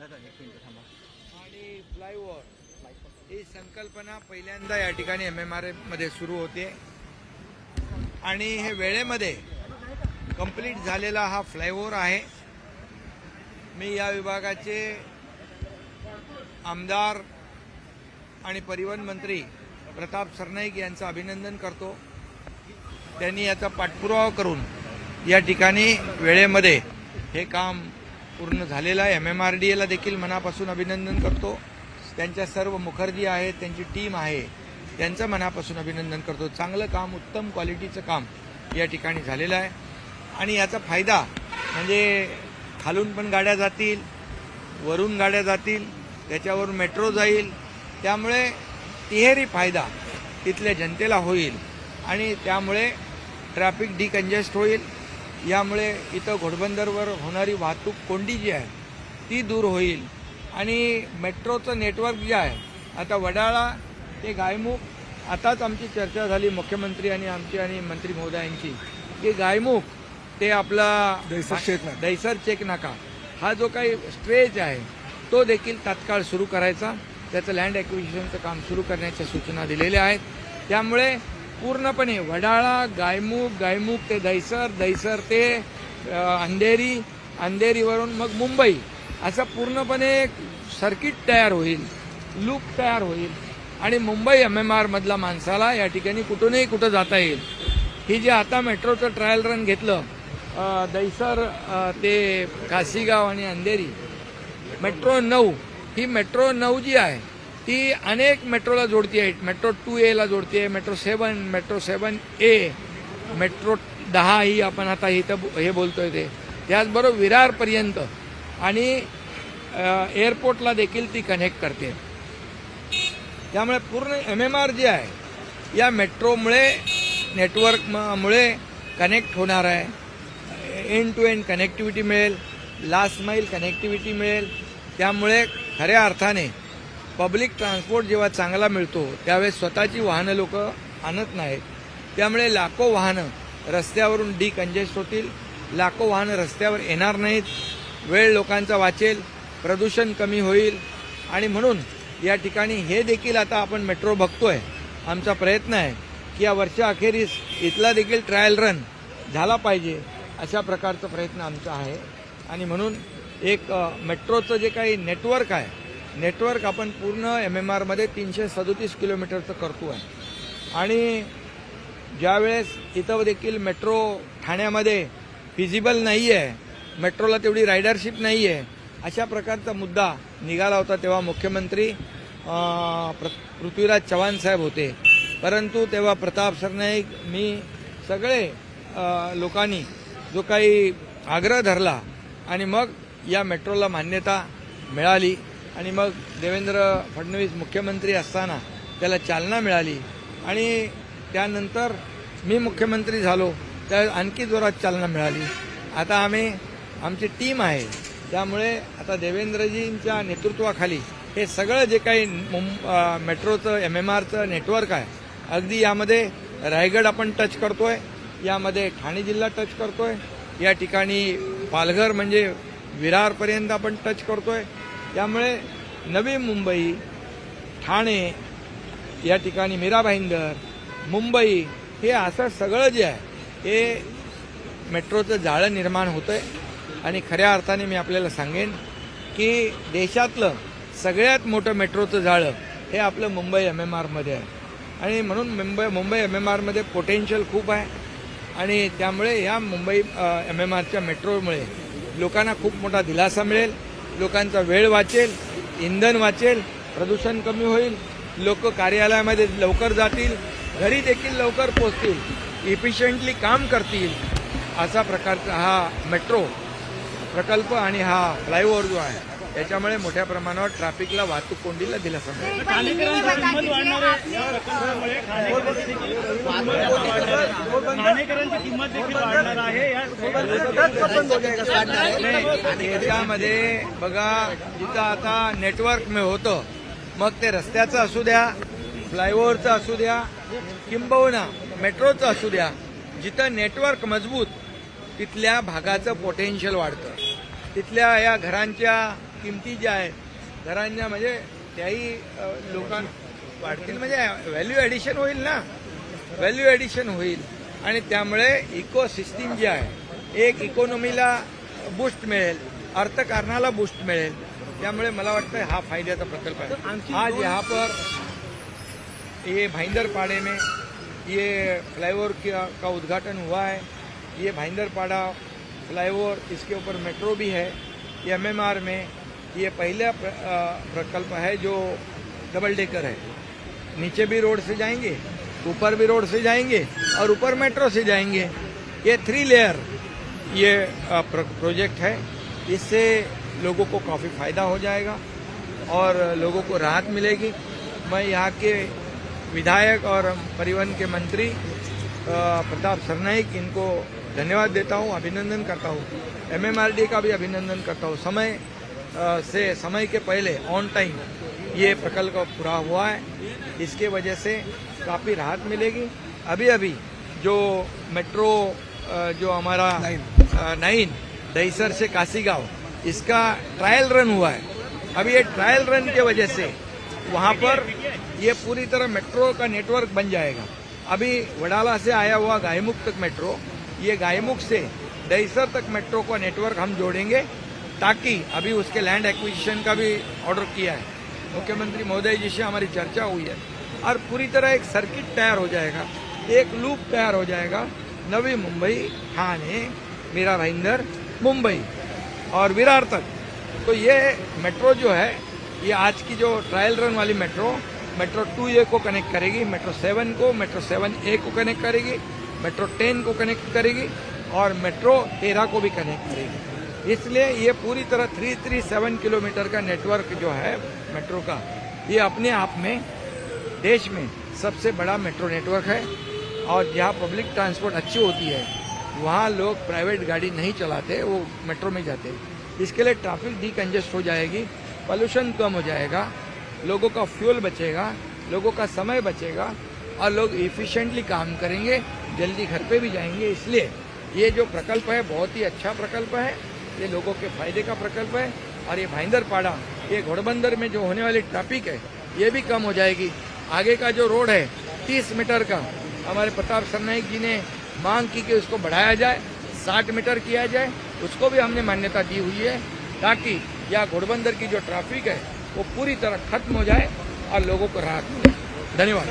आणि फ्लायओव्हर ही संकल्पना पहिल्यांदा या ठिकाणी MMR मध्ये सुरू होते आणि हे वेळेमध्ये कंप्लीट झालेला हा फ्लायओव्हर आहे। मी या विभागाचे आमदार आणि परिवहन मंत्री प्रताप सरनाईक यांचं अभिनंदन करतो। त्यांनी याचा पाठपुरावा करून या ठिकाणी वेळेमध्ये हे काम पूर्ण झालेलं आहे। MMRDA ला देखील मनापासून अभिनंदन करतो। त्यांच्या सर्व मुखर्जी आहेत, त्यांची टीम आहे, त्यांचं मनापासून अभिनंदन करतो। चांगलं काम, उत्तम क्वालिटीचं काम या ठिकाणी झालेलं आहे आणि याचा फायदा म्हणजे खालून पण गाड्या जातील, वरून गाड्या जातील, त्याच्यावरून मेट्रो जाईल, त्यामुळे तिहेरी फायदा तिथल्या जनतेला होईल आणि त्यामुळे ट्रॅफिक डिकंजेस्ट होईल। यामुळे इथं घोडबंदरवर होणारी वाहतूक कोंडी जी आहे ती दूर होईल आणि मेट्रोचं नेटवर्क जे आहे आता वडाळा ते गायमुख, आताच आमची चर्चा झाली मुख्यमंत्री आणि आमची आणि मंत्री महोदयांची की गायमुख ते आपला दैसर चेक नाका हा जो काही स्ट्रेच आहे तो देखील तात्काळ सुरू करायचा, त्याचं लँड ॲक्विजिशनचं काम सुरू करण्याच्या सूचना दिलेल्या आहेत। त्यामुळे पूर्णपणे वडाळा, गायमुख ते दैसर ते अंधेरी, अंधेरीवरून मग मुंबई असं पूर्णपणे एक सर्किट तयार होईल, लूप तयार होईल आणि मुंबई MMR मधला माणसाला या ठिकाणी कुठूनही कुठं जाता येईल। ही जे आता मेट्रोचं ट्रायल रन घेतलं दैसर ते काशीगाव आणि अंधेरी मेट्रो 9, ही मेट्रो 9 जी आहे ती अनेक मेट्रोला जोडती आहे। मेट्रो 2A ला जोडती आहे, मेट्रो 7A, मेट्रो 10 ही आपण आता इथं हे बोलतोय ते, त्याचबरोबर विरारपर्यंत आणि एअरपोर्टला देखील ती कनेक्ट करते। त्यामुळे पूर्ण MMR जे आहे या मेट्रोमुळे नेटवर्कमुळे कनेक्ट होणार आहे। एंड टू एंड कनेक्टिव्हिटी मिळेल, लास्ट माईल कनेक्टिव्हिटी मिळेल। त्यामुळे खऱ्या अर्थाने पब्लिक ट्रान्सपोर्ट जेव्हा चांगला मिळतो त्यावेळेस स्वतःची वाहनं लोक आणत नाहीत, त्यामुळे लाखो वाहनं रस्त्यावरून डिकंजेस्ट होतील, लाखो वाहनं रस्त्यावर येणार नाहीत, वेळ लोकांचा वाचेल, प्रदूषण कमी होईल आणि म्हणून या ठिकाणी हे देखील आता आपण मेट्रो बघतोय। आमचा प्रयत्न आहे की या वर्षाअखेरीस इथला देखील ट्रायल रन झाला पाहिजे, अशा प्रकारचा प्रयत्न आमचा आहे आणि म्हणून एक मेट्रोचं जे काही नेटवर्क आहे, नेटवर्क आपण पूर्ण MMR मध्ये 337 किलोमीटरचं करतो आहे आणि ज्यावेळेस इथं देखील मेट्रो ठाण्यामध्ये फिजिबल नाही आहे, मेट्रोला तेवढी रायडरशिप नाही आहे, अशा प्रकारचा मुद्दा निघाला होता तेव्हा मुख्यमंत्री पृथ्वीराज चव्हाण साहेब होते, परंतु तेव्हा प्रताप सरनाईक, मी सगळे लोकांनी जो काही आग्रह धरला आणि मग या मेट्रोला मान्यता मिळाली आणि मग देवेंद्र फडणवीस मुख्यमंत्री असताना त्याला चालना मिळाली आणि त्यानंतर मी मुख्यमंत्री झालो त्यावेळेस आणखी जोरात चालना मिळाली। आता आमची टीम आहे, त्यामुळे आता देवेंद्रजींच्या नेतृत्वाखाली हे सगळं जे काही मेट्रोचं MMRचं नेटवर्क आहे, अगदी यामध्ये रायगड आपण टच करतोय, यामध्ये ठाणे जिल्हा टच करतोय, या ठिकाणी पालघर म्हणजे विरारपर्यंत आपण टच करतोय। त्यामुळे नवी मुंबई, ठाणे, या ठिकाणी मीरा भाईंदर, मुंबई, हे असं सगळं जे आहे हे मेट्रोचं जाळं निर्माण होतंय आणि खऱ्या अर्थाने मी आपल्याला सांगेन की देशातलं सगळ्यात मोठं मेट्रोचं जाळं हे आपलं मुंबई MMR मध्ये आहे आणि म्हणून मुंबई MMR मध्ये पोटेन्शियल खूप आहे आणि त्यामुळे या मुंबई MMRच्या मेट्रोमुळे लोकांना खूप मोठा दिलासा मिळेल, लोकांचा वेळ वाचेल, इंधन वाचेल, प्रदूषण कमी होईल, लोक कार्यालयामध्ये लवकर जातील, घरी देखील लवकर पोहोचतील, इफिशियंटली काम करतील, असा प्रकारचा हा मेट्रो प्रकल्प आणि हा फ्लायओव्हर जो आहे त्याच्यामुळे मोठ्या प्रमाणावर ट्रॅफिकला, वाहतूक कोंडीला दिलासा मिळेल। याच्यामध्ये बघा जिथं आता नेटवर्क होतं, मग ते रस्त्याचं असू द्या, फ्लायओव्हरचं असू द्या, किंबहुना मेट्रोचं असू द्या, जिथं नेटवर्क मजबूत तिथल्या भागाचं पोटेन्शियल वाढतं, तिथल्या या घरांच्या किमती ज्या आहेत घरांच्या म्हणजे त्याही लोकां वाढतील, म्हणजे व्हॅल्यू ॲडिशन होईल ना, व्हॅल्यू ॲडिशन होईल आणि त्यामुळे इकोसिस्टीम जी आहे एक इकॉनॉमीला बूस्ट मिळेल, अर्थकारणाला बूस्ट मिळेल. त्यामुळे मला वाटतं हा फायद्याचा प्रकल्प आहे. आज यहाँ पर ये भाईंदरपाड़े में ये फ्लाईओवर का उद्घाटन हुआ है. ये भाईंदरपाड़ा फ्लाईओवर, इसके ऊपर मेट्रो भी है. ये MMR में ये पहला प्रकल्प है जो डबल डेकर है. नीचे भी रोड से जाएंगे, ऊपर भी रोड से जाएंगे और ऊपर मेट्रो से जाएंगे. ये 3 लेयर ये प्रोजेक्ट है. इससे लोगों को काफ़ी फायदा हो जाएगा और लोगों को राहत मिलेगी. मैं यहाँ के विधायक और परिवहन के मंत्री प्रताप सरनाईक, इनको धन्यवाद देता हूँ, अभिनंदन करता हूँ. MMRD का भी अभिनंदन करता हूँ. समय के पहले ऑन टाइम ये प्रकल्प पूरा हुआ है. इसके वजह से काफ़ी राहत मिलेगी. अभी जो मेट्रो जो हमारा 9 दहीसर से काशीगांव, इसका ट्रायल रन हुआ है. अभी ये ट्रायल रन के वजह से वहाँ पर ये पूरी तरह मेट्रो का नेटवर्क बन जाएगा. अभी वडाला से आया हुआ गायमुख तक मेट्रो, ये गायमुख से दहीसर तक मेट्रो का नेटवर्क हम जोड़ेंगे, ताकि अभी उसके लैंड एक्विजिशन का भी ऑर्डर किया है. मुख्यमंत्री महोदय जी से हमारी चर्चा हुई है और पूरी तरह एक सर्किट तैयार हो जाएगा, एक लूप तैयार हो जाएगा. नवी मुंबई, ठाणे, मीरा भाईंदर, मुंबई और विरार तक. तो ये मेट्रो जो है, ये आज की जो ट्रायल रन वाली मेट्रो 2A को कनेक्ट करेगी, मेट्रो 7 को, मेट्रो 7A को कनेक्ट करेगी, मेट्रो 10 को कनेक्ट करेगी और मेट्रो 13 को भी कनेक्ट करेगी. इसलिए ये पूरी तरह 337 किलोमीटर का नेटवर्क जो है मेट्रो का, ये अपने आप में देश में सबसे बड़ा मेट्रो नेटवर्क है. और जहाँ पब्लिक ट्रांसपोर्ट अच्छी होती है वहाँ लोग प्राइवेट गाड़ी नहीं चलाते, वो मेट्रो में जाते. इसके लिए ट्रैफिक डीकंजेस्ट हो जाएगी, पोल्यूशन कम हो जाएगा, लोगों का फ्यूल बचेगा, लोगों का समय बचेगा और लोग इफिशिएंटली काम करेंगे, जल्दी घर पे भी जाएंगे. इसलिए ये जो प्रकल्प है बहुत ही अच्छा प्रकल्प है, ये लोगों के फायदे का प्रकल्प है. और ये भाईंदरपाड़ा, ये घोड़बंदर में जो होने वाली ट्रैफिक है ये भी कम हो जाएगी. आगे का जो रोड है 30 मीटर का, हमारे प्रताप सरनाईक जी ने मांग की कि उसको बढ़ाया जाए, 60 मीटर किया जाए. उसको भी हमने मान्यता दी हुई है, ताकि यह घोड़बंदर की जो ट्रैफिक है वो पूरी तरह खत्म हो जाए और लोगों को राहत मिले. धन्यवाद.